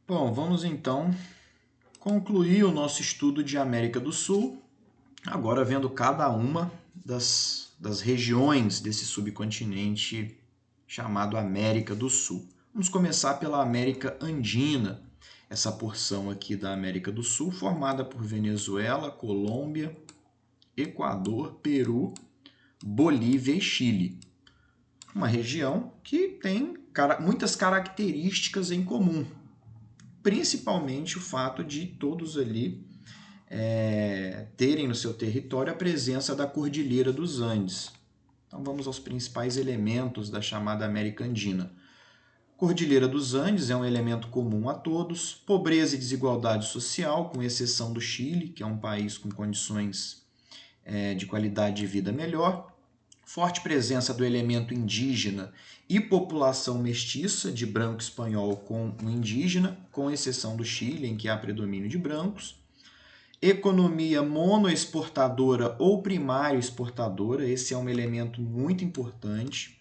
Bom, vamos então concluir o nosso estudo de América do Sul, agora vendo cada uma das regiões desse subcontinente chamado América do Sul. Vamos começar pela América Andina, essa porção aqui da América do Sul, formada por Venezuela, Colômbia, Equador, Peru, Bolívia e Chile. Uma região que tem muitas características em comum, principalmente o fato de todos ali terem no seu território a presença da Cordilheira dos Andes. Então vamos aos principais elementos da chamada América Andina. Cordilheira dos Andes é um elemento comum a todos, pobreza e desigualdade social, com exceção do Chile, que é um país com condições de qualidade de vida melhor, forte presença do elemento indígena e população mestiça de branco espanhol com o indígena, com exceção do Chile, em que há predomínio de brancos. Economia monoexportadora ou primário exportadora, esse é um elemento muito importante.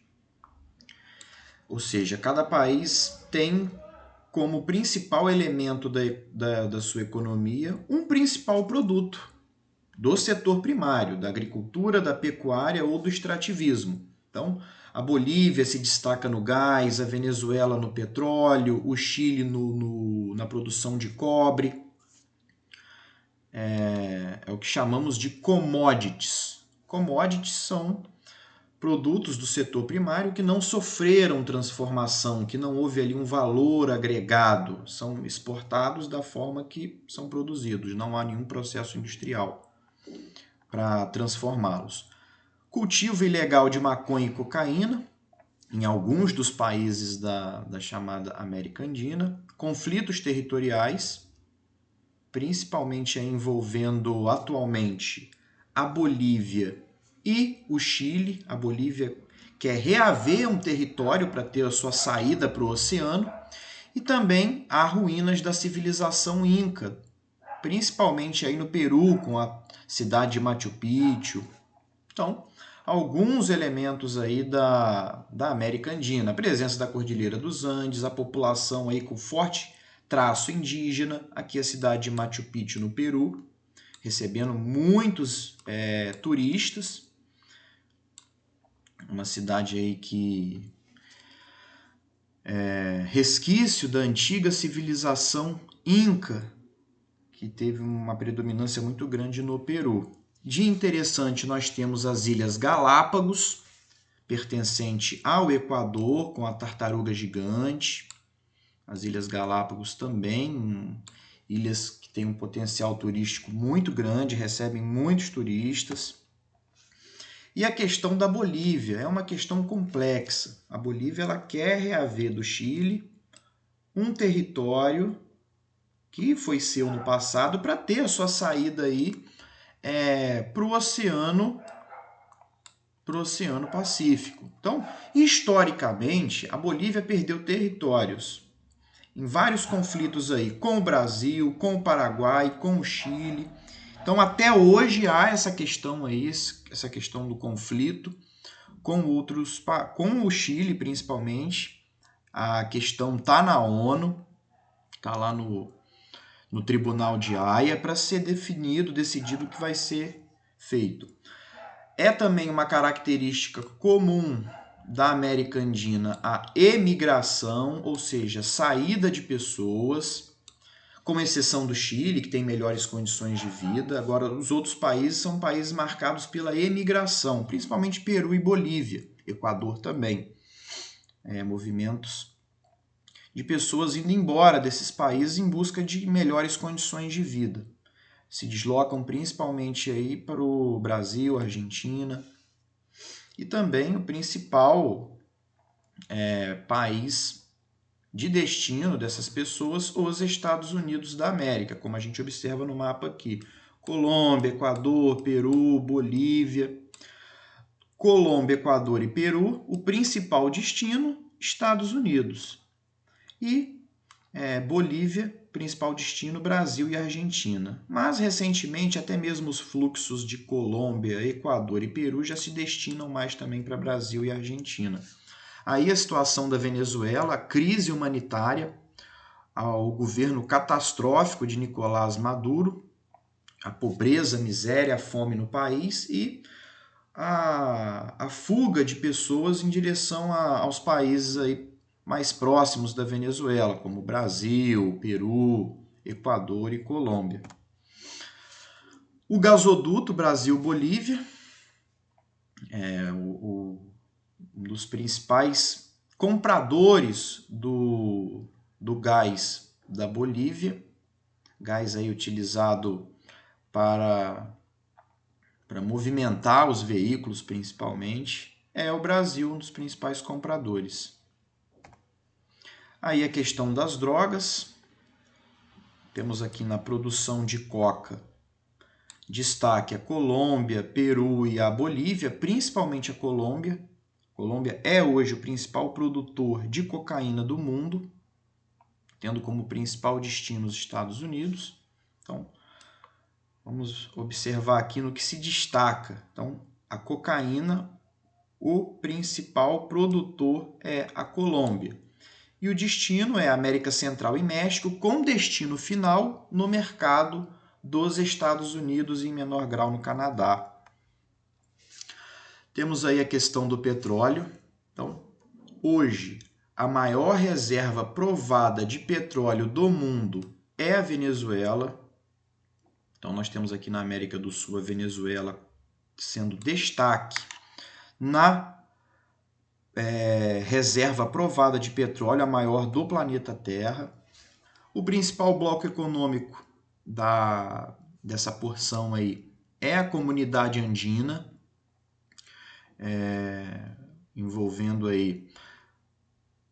Ou seja, cada país tem como principal elemento da sua economia um principal produto do setor primário, da agricultura, da pecuária ou do extrativismo. Então, a Bolívia se destaca no gás, a Venezuela no petróleo, o Chile na produção de cobre. É o que chamamos de commodities. Commodities são produtos do setor primário que não sofreram transformação, que não houve ali um valor agregado, são exportados da forma que são produzidos, não há nenhum processo industrial para transformá-los. Cultivo ilegal de maconha e cocaína em alguns dos países da chamada América Andina, conflitos territoriais, principalmente envolvendo atualmente a Bolívia e o Chile. A Bolívia quer reaver um território para ter a sua saída para o oceano, e também há ruínas da civilização inca, principalmente aí no Peru, com a cidade de Machu Picchu. Então, alguns elementos aí da América Andina, a presença da Cordilheira dos Andes, a população aí com forte traço indígena, aqui a cidade de Machu Picchu no Peru, recebendo muitos turistas, uma cidade aí que resquício da antiga civilização inca, que teve uma predominância muito grande no Peru. De interessante, nós temos as Ilhas Galápagos, pertencente ao Equador, com a tartaruga gigante. As Ilhas Galápagos também, ilhas que têm um potencial turístico muito grande, recebem muitos turistas. E a questão da Bolívia é uma questão complexa. A Bolívia ela quer reaver do Chile um território que foi seu no passado para ter a sua saída aí para o Oceano Pacífico. Então, historicamente, a Bolívia perdeu territórios em vários conflitos aí com o Brasil, com o Paraguai, com o Chile. Então, até hoje há essa questão aí, essa questão do conflito com outros, com o Chile principalmente. A questão está na ONU, está lá no Tribunal de Haia para ser decidido o que vai ser feito. É também uma característica comum da América Andina a emigração, ou seja, saída de pessoas, com exceção do Chile, que tem melhores condições de vida. Agora, os outros países são países marcados pela emigração, principalmente Peru e Bolívia, Equador também. Movimentos de pessoas indo embora desses países em busca de melhores condições de vida. Se deslocam principalmente aí para o Brasil, Argentina, e também o principal país de destino dessas pessoas, os Estados Unidos da América, como a gente observa no mapa aqui. Colômbia, Equador, Peru, Bolívia. Colômbia, Equador e Peru, o principal destino, Estados Unidos. E Bolívia, principal destino, Brasil e Argentina. Mas, recentemente, até mesmo os fluxos de Colômbia, Equador e Peru já se destinam mais também para Brasil e Argentina. Aí a situação da Venezuela, a crise humanitária, ao governo catastrófico de Nicolás Maduro, a pobreza, a miséria, a fome no país e a fuga de pessoas em direção aos países aí mais próximos da Venezuela, como Brasil, Peru, Equador e Colômbia. O gasoduto Brasil-Bolívia é um dos principais compradores do gás da Bolívia, gás aí utilizado para movimentar os veículos principalmente, é o Brasil um dos principais compradores. Aí a questão das drogas, temos aqui na produção de coca, destaque a Colômbia, Peru e a Bolívia, principalmente a Colômbia. A Colômbia é hoje o principal produtor de cocaína do mundo, tendo como principal destino os Estados Unidos. Então, vamos observar aqui no que se destaca. Então, a cocaína, o principal produtor é a Colômbia. E o destino é a América Central e México, com destino final no mercado dos Estados Unidos e em menor grau no Canadá. Temos aí a questão do petróleo. Então, hoje, a maior reserva provada de petróleo do mundo é a Venezuela. Então, nós temos aqui na América do Sul a Venezuela sendo destaque na reserva provada de petróleo, a maior do planeta Terra. O principal bloco econômico dessa porção aí é a Comunidade Andina, envolvendo aí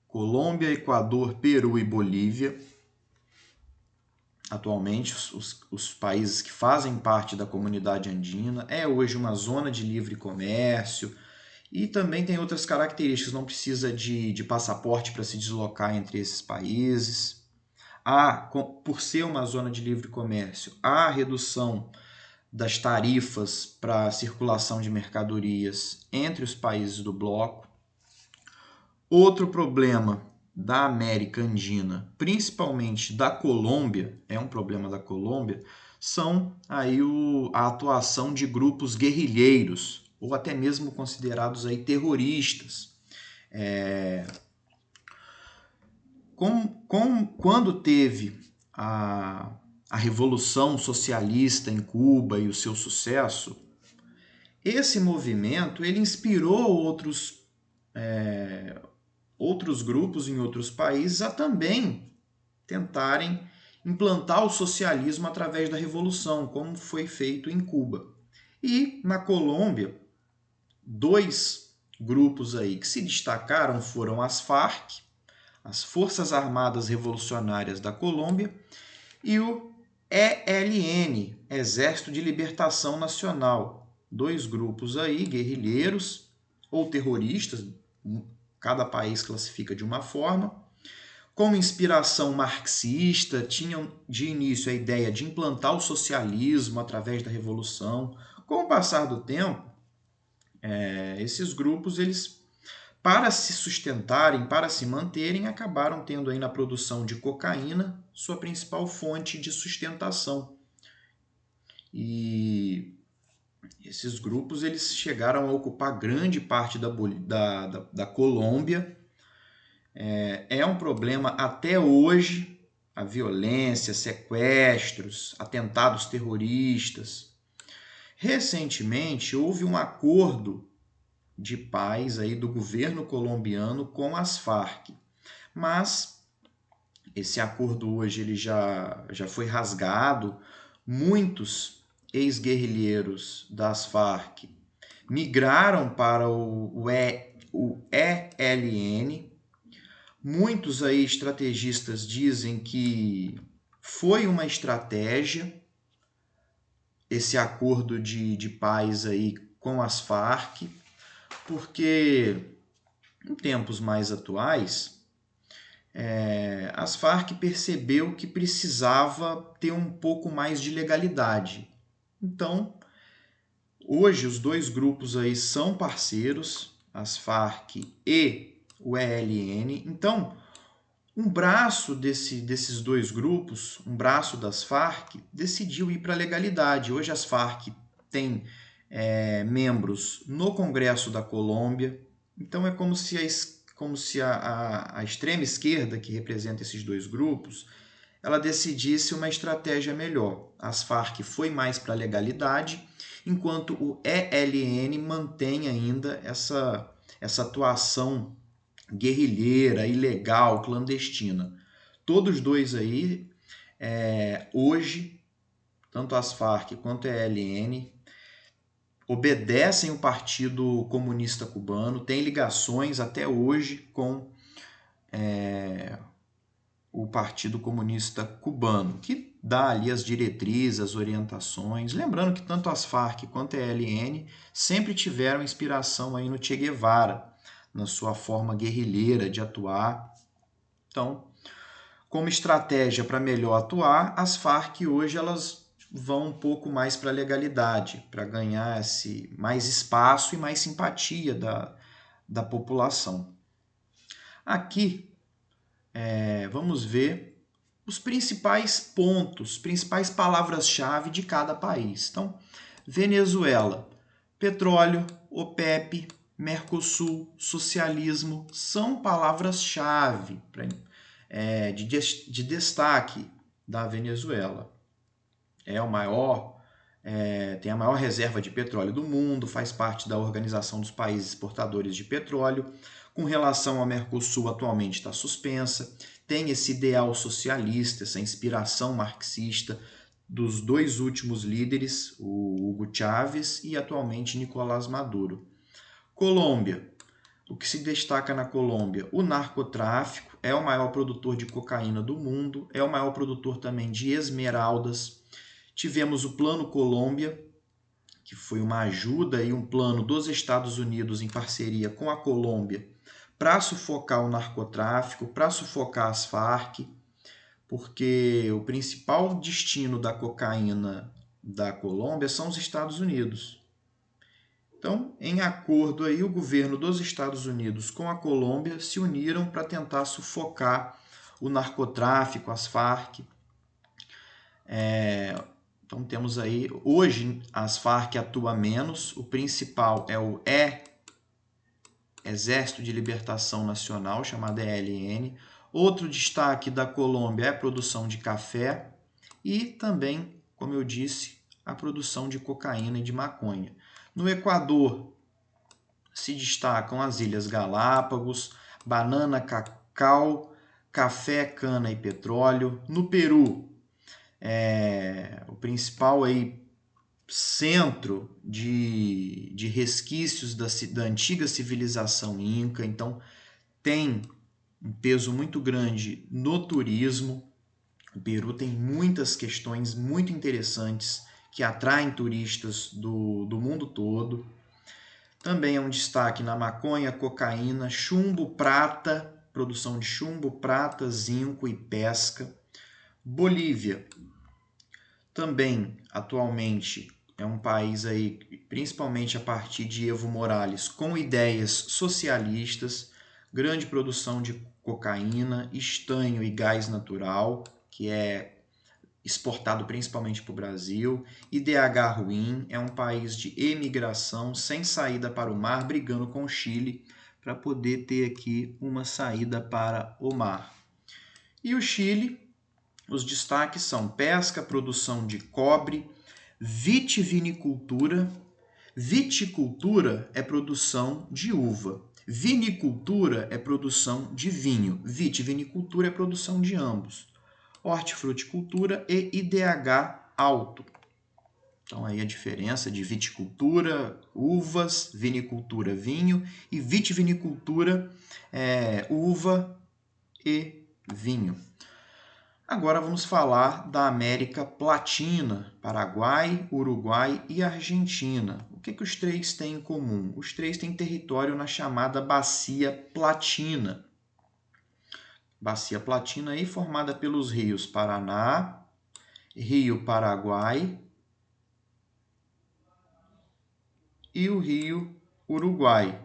Colômbia, Equador, Peru e Bolívia. Atualmente, os países que fazem parte da Comunidade Andina é hoje uma zona de livre comércio e também tem outras características, não precisa de passaporte para se deslocar entre esses países. Por ser uma zona de livre comércio, há redução das tarifas para a circulação de mercadorias entre os países do bloco. Outro problema da América Andina, principalmente da Colômbia, é um problema da Colômbia, são aí a atuação de grupos guerrilheiros, ou até mesmo considerados aí terroristas. Quando teve a Revolução Socialista em Cuba e o seu sucesso, esse movimento ele inspirou outros grupos em outros países a também tentarem implantar o socialismo através da revolução, como foi feito em Cuba. E na Colômbia, dois grupos aí que se destacaram foram as Farc, as Forças Armadas Revolucionárias da Colômbia, e o ELN, Exército de Libertação Nacional. Dois grupos aí, guerrilheiros ou terroristas, cada país classifica de uma forma, com inspiração marxista, tinham de início a ideia de implantar o socialismo através da revolução. Com o passar do tempo, esses grupos, eles, para se sustentarem, para se manterem, acabaram tendo aí na produção de cocaína sua principal fonte de sustentação. E esses grupos eles chegaram a ocupar grande parte da Colômbia. É um problema até hoje, a violência, sequestros, atentados terroristas. Recentemente, houve um acordo de paz aí do governo colombiano com as Farc, mas esse acordo hoje ele já foi rasgado. Muitos ex-guerrilheiros das Farc migraram para o ELN. Muitos aí estrategistas dizem que foi uma estratégia esse acordo de paz aí com as Farc, porque em tempos mais atuais as Farc percebeu que precisava ter um pouco mais de legalidade. Então, hoje os dois grupos aí são parceiros, as Farc e o ELN. Então, Um braço desses dois grupos, um braço das Farc, decidiu ir para a legalidade. Hoje as Farc têm membros no Congresso da Colômbia. Então é como se a extrema esquerda, que representa esses dois grupos, ela decidisse uma estratégia melhor. As Farc foi mais para a legalidade, enquanto o ELN mantém ainda essa atuação guerrilheira, ilegal, clandestina. Todos dois aí, hoje, tanto as Farc quanto a ELN, obedecem o Partido Comunista Cubano, têm ligações até hoje com o Partido Comunista Cubano, que dá ali as diretrizes, as orientações. Lembrando que tanto as Farc quanto a ELN sempre tiveram inspiração aí no Che Guevara, na sua forma guerrilheira de atuar. Então, como estratégia para melhor atuar, as Farc hoje elas vão um pouco mais para a legalidade, para ganhar mais espaço e mais simpatia da população. Aqui, vamos ver os principais pontos, principais palavras-chave de cada país. Então, Venezuela, petróleo, OPEP, Mercosul, socialismo, são palavras-chave de destaque da Venezuela. Tem a maior reserva de petróleo do mundo, faz parte da Organização dos Países Exportadores de Petróleo. Com relação ao Mercosul, atualmente está suspensa. Tem esse ideal socialista, essa inspiração marxista dos dois últimos líderes, o Hugo Chávez e atualmente Nicolás Maduro. Colômbia. O que se destaca na Colômbia? O narcotráfico, é o maior produtor de cocaína do mundo, é o maior produtor também de esmeraldas. Tivemos o Plano Colômbia, que foi uma ajuda e um plano dos Estados Unidos em parceria com a Colômbia para sufocar o narcotráfico, para sufocar as Farc, porque o principal destino da cocaína da Colômbia são os Estados Unidos. Então, em acordo aí, o governo dos Estados Unidos com a Colômbia se uniram para tentar sufocar o narcotráfico, as Farc. Então temos aí, hoje as Farc atuam menos, o principal é o Exército de Libertação Nacional, chamado ELN. Outro destaque da Colômbia é a produção de café e também, como eu disse, a produção de cocaína e de maconha. No Equador se destacam as Ilhas Galápagos, banana, cacau, café, cana e petróleo. No Peru, o principal aí, centro de resquícios da antiga civilização inca, então tem um peso muito grande no turismo. O Peru tem muitas questões muito interessantes que atraem turistas do mundo todo. Também é um destaque na maconha, cocaína, chumbo, prata, produção de chumbo, prata, zinco e pesca. Bolívia também atualmente é um país aí, principalmente a partir de Evo Morales, com ideias socialistas, grande produção de cocaína, estanho e gás natural, que é exportado principalmente para o Brasil. IDH ruim, é um país de emigração sem saída para o mar, brigando com o Chile para poder ter aqui uma saída para o mar. E o Chile, os destaques são pesca, produção de cobre, vitivinicultura. Viticultura é produção de uva. Vinicultura é produção de vinho. Vitivinicultura é produção de ambos. Hortifruticultura e IDH alto. Então aí a diferença de viticultura, uvas, vinicultura, vinho, e vitivinicultura, uva e vinho. Agora vamos falar da América Latina, Paraguai, Uruguai e Argentina. O que os três têm em comum? Os três têm território na chamada Bacia Platina. Bacia Platina aí formada pelos rios Paraná, Rio Paraguai e o Rio Uruguai.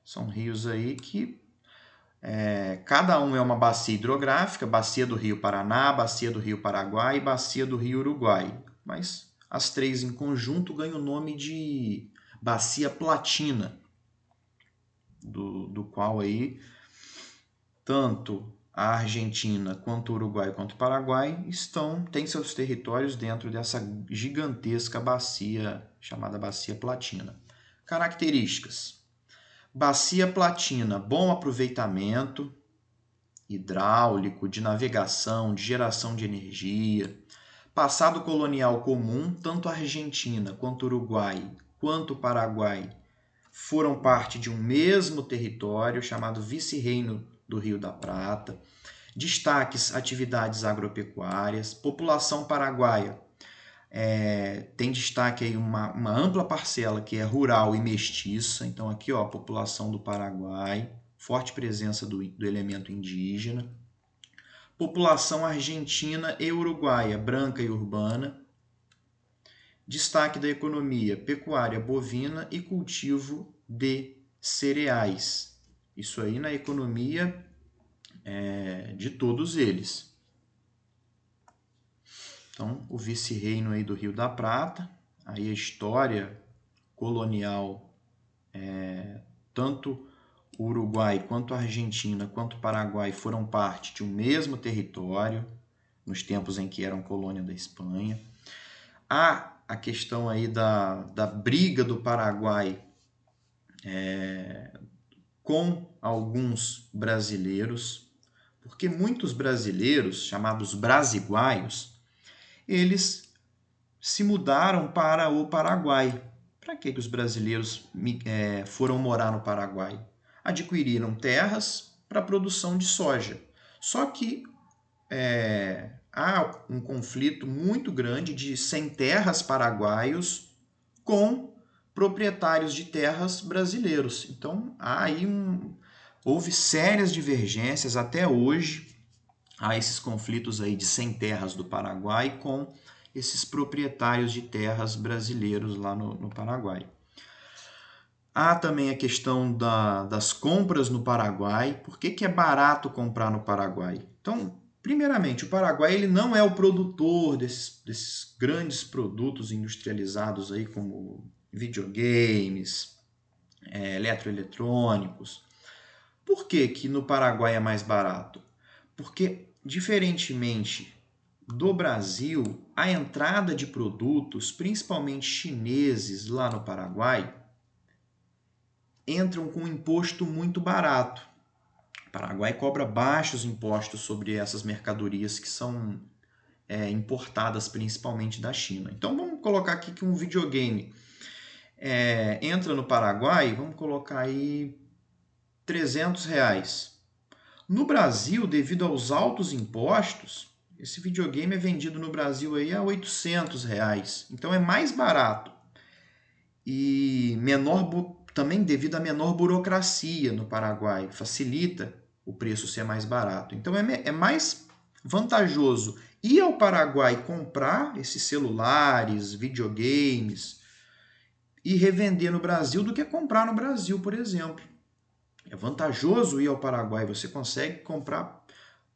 São rios aí que Cada um é uma bacia hidrográfica, bacia do Rio Paraná, bacia do Rio Paraguai e bacia do Rio Uruguai. Mas as três em conjunto ganham o nome de Bacia Platina, do qual aí tanto a Argentina, quanto o Uruguai, quanto o Paraguai têm seus territórios dentro dessa gigantesca bacia chamada Bacia Platina. Características: bacia platina, bom aproveitamento hidráulico, de navegação, de geração de energia. Passado colonial comum, tanto a Argentina, quanto o Uruguai, quanto o Paraguai foram parte de um mesmo território chamado Vice-Reino do Rio da Prata. Destaques: atividades agropecuárias. População paraguaia tem destaque aí uma ampla parcela que é rural e mestiça. Então aqui, ó, a população do Paraguai, forte presença do elemento indígena. População argentina e uruguaia, branca e urbana. Destaque da economia: pecuária bovina e cultivo de cereais. Isso aí na economia de todos eles. Então, o vice-reino aí do Rio da Prata, aí a história colonial, tanto o Uruguai, quanto a Argentina, quanto o Paraguai foram parte de um mesmo território, nos tempos em que eram colônia da Espanha. Há a questão aí da briga do Paraguai com alguns brasileiros, porque muitos brasileiros, chamados brasiguaios, eles se mudaram para o Paraguai. Para que os brasileiros foram morar no Paraguai? Adquiriram terras para a produção de soja. Só que há um conflito muito grande de sem terras paraguaios com proprietários de terras brasileiros. Então, houve sérias divergências até hoje. Há esses conflitos aí de sem terras do Paraguai com esses proprietários de terras brasileiros lá no Paraguai. Há também a questão das compras no Paraguai. Por que é barato comprar no Paraguai? Então, primeiramente, o Paraguai ele não é o produtor desses grandes produtos industrializados aí, como videogames, eletroeletrônicos. Por que no Paraguai é mais barato? Porque, diferentemente do Brasil, a entrada de produtos, principalmente chineses, lá no Paraguai, entram com um imposto muito barato. O Paraguai cobra baixos impostos sobre essas mercadorias que são importadas principalmente da China. Então vamos colocar aqui que um videogame entra no Paraguai, vamos colocar aí R$300. No Brasil, devido aos altos impostos, esse videogame é vendido no Brasil aí a R$800. Então é mais barato. E também devido à menor burocracia no Paraguai, facilita o preço ser mais barato. Então é mais vantajoso ir ao Paraguai comprar esses celulares, videogames e revender no Brasil do que comprar no Brasil, por exemplo. É vantajoso ir ao Paraguai, você consegue comprar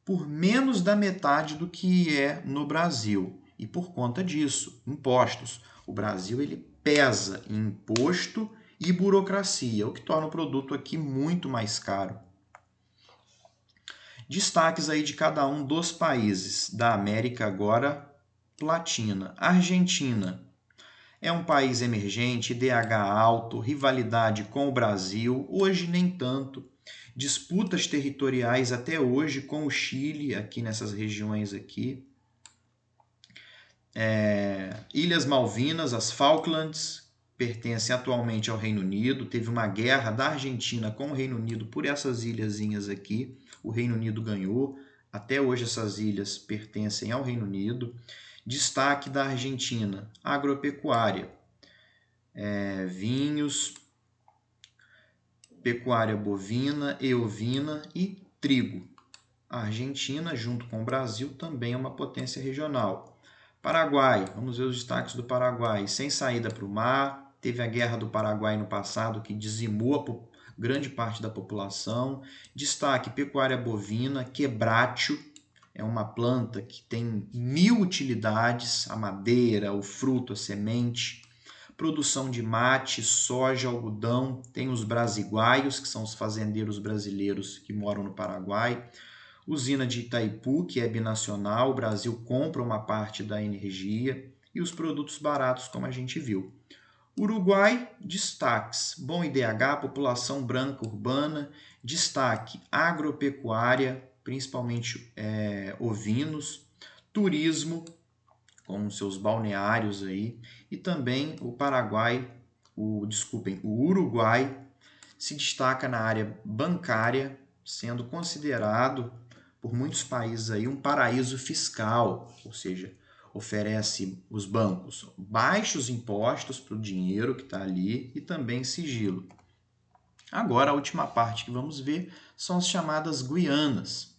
por menos da metade do que é no Brasil. E por conta disso, impostos. O Brasil ele pesa em imposto e burocracia, o que torna o produto aqui muito mais caro. Destaques aí de cada um dos países da América agora Latina. Argentina é um país emergente, IDH alto, rivalidade com o Brasil, hoje nem tanto. Disputas territoriais até hoje com o Chile, aqui nessas regiões aqui. Ilhas Malvinas, as Falklands, pertencem atualmente ao Reino Unido. Teve uma guerra da Argentina com o Reino Unido por essas ilhazinhas aqui. O Reino Unido ganhou. Até hoje essas ilhas pertencem ao Reino Unido. Destaque da Argentina, agropecuária. Vinhos, pecuária bovina e ovina e trigo. A Argentina, junto com o Brasil, também é uma potência regional. Paraguai, vamos ver os destaques do Paraguai. Sem saída para o mar, teve a Guerra do Paraguai no passado, que dizimou grande parte da população. Destaque: pecuária bovina, quebráceo, é uma planta que tem 1000 utilidades, a madeira, o fruto, a semente. Produção de mate, soja, algodão, tem os brasiguaios, que são os fazendeiros brasileiros que moram no Paraguai. Usina de Itaipu, que é binacional, o Brasil compra uma parte da energia, e os produtos baratos, como a gente viu. Uruguai, destaques: bom IDH, população branca urbana, destaque: agropecuária, principalmente ovinos, turismo, com seus balneários aí, e também o Uruguai se destaca na área bancária, sendo considerado por muitos países aí um paraíso fiscal, ou seja, oferece os bancos baixos impostos para o dinheiro que está ali e também sigilo. Agora, a última parte que vamos ver são as chamadas Guianas.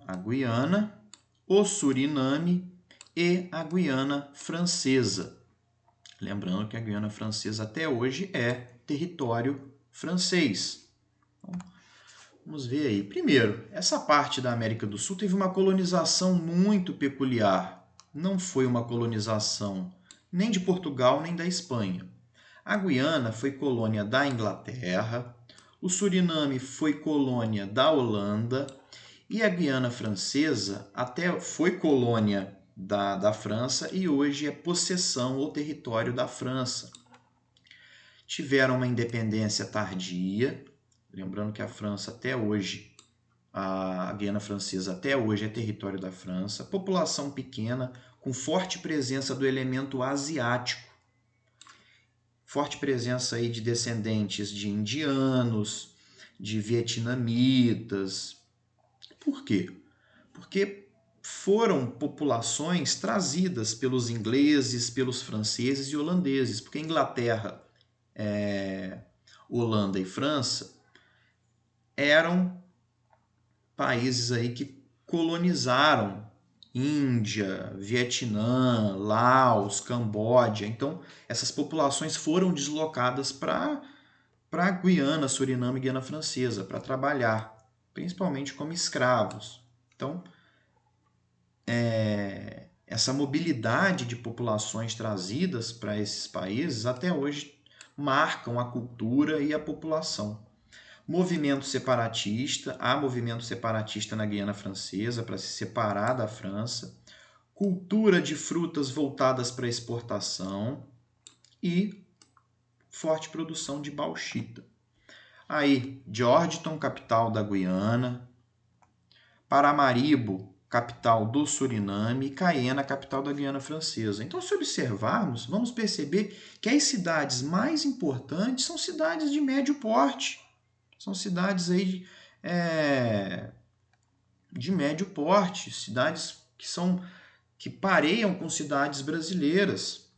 A Guiana, o Suriname e a Guiana Francesa. Lembrando que a Guiana Francesa até hoje é território francês. Então, vamos ver aí. Primeiro, essa parte da América do Sul teve uma colonização muito peculiar. Não foi uma colonização nem de Portugal nem da Espanha. A Guiana foi colônia da Inglaterra, o Suriname foi colônia da Holanda e a Guiana Francesa até foi colônia da França e hoje é possessão ou território da França. Tiveram uma independência tardia, lembrando que a França até hoje, a Guiana Francesa até hoje é território da França, população pequena, com forte presença do elemento asiático, forte presença aí de descendentes de indianos, de vietnamitas. Por quê? Porque foram populações trazidas pelos ingleses, pelos franceses e holandeses, porque Inglaterra, Holanda e França eram países aí que colonizaram Índia, Vietnã, Laos, Camboja. Então, essas populações foram deslocadas para Guiana, Suriname e Guiana Francesa para trabalhar, principalmente como escravos. Então, essa mobilidade de populações trazidas para esses países até hoje marcam a cultura e a população. Movimento separatista, há movimento separatista na Guiana Francesa para se separar da França, cultura de frutas voltadas para exportação e forte produção de bauxita. Aí, Georgetown, capital da Guiana, Paramaribo, capital do Suriname, e Cayena, capital da Guiana Francesa. Então, se observarmos, vamos perceber que as cidades mais importantes são cidades de médio porte. São cidades aí de médio porte, cidades que pareiam com cidades brasileiras.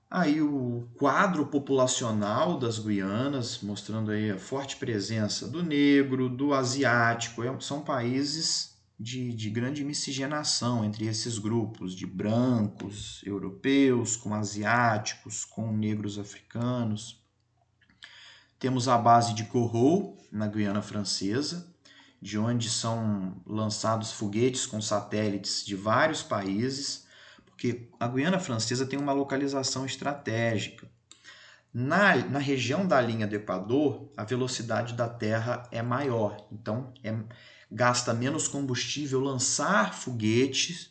Aí o quadro populacional das Guianas, mostrando aí a forte presença do negro, do asiático. São países de grande miscigenação entre esses grupos, de brancos, europeus, com asiáticos, com negros africanos. Temos a base de Kourou, na Guiana Francesa, de onde são lançados foguetes com satélites de vários países, porque a Guiana Francesa tem uma localização estratégica. Na região da linha do Equador, a velocidade da Terra é maior, então gasta menos combustível lançar foguetes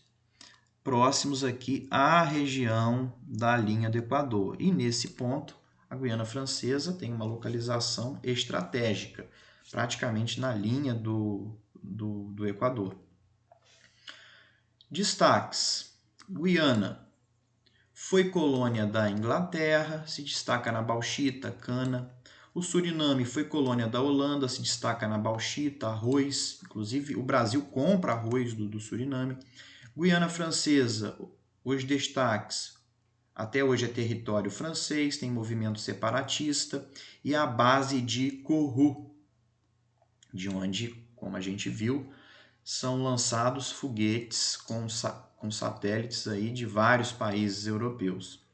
próximos aqui à região da linha do Equador. E nesse ponto, a Guiana Francesa tem uma localização estratégica, praticamente na linha do Equador. Destaques: Guiana foi colônia da Inglaterra, se destaca na bauxita, cana. O Suriname foi colônia da Holanda, se destaca na bauxita, arroz. Inclusive, o Brasil compra arroz do Suriname. Guiana Francesa, os destaques: até hoje é território francês, tem movimento separatista, e a base de Kourou, de onde, como a gente viu, são lançados foguetes com satélites aí de vários países europeus.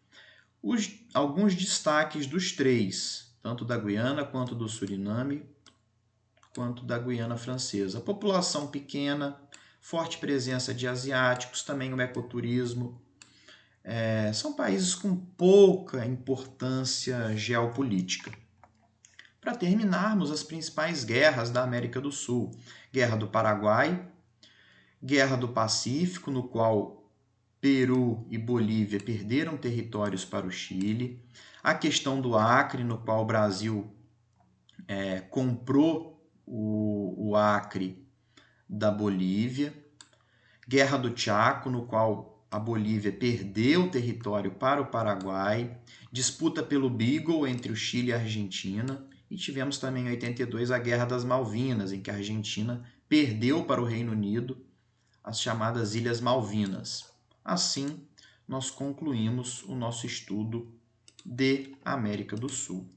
Alguns destaques dos três, tanto da Guiana quanto do Suriname, quanto da Guiana Francesa. População pequena, forte presença de asiáticos, também o ecoturismo. São países com pouca importância geopolítica. Para terminarmos, as principais guerras da América do Sul. Guerra do Paraguai, Guerra do Pacífico, no qual Peru e Bolívia perderam territórios para o Chile. A questão do Acre, no qual o Brasil comprou o Acre da Bolívia. Guerra do Chaco, no qual a Bolívia perdeu território para o Paraguai. Disputa pelo Beagle entre o Chile e a Argentina. E tivemos também em 82 a Guerra das Malvinas, em que a Argentina perdeu para o Reino Unido as chamadas Ilhas Malvinas. Assim, nós concluímos o nosso estudo de América do Sul.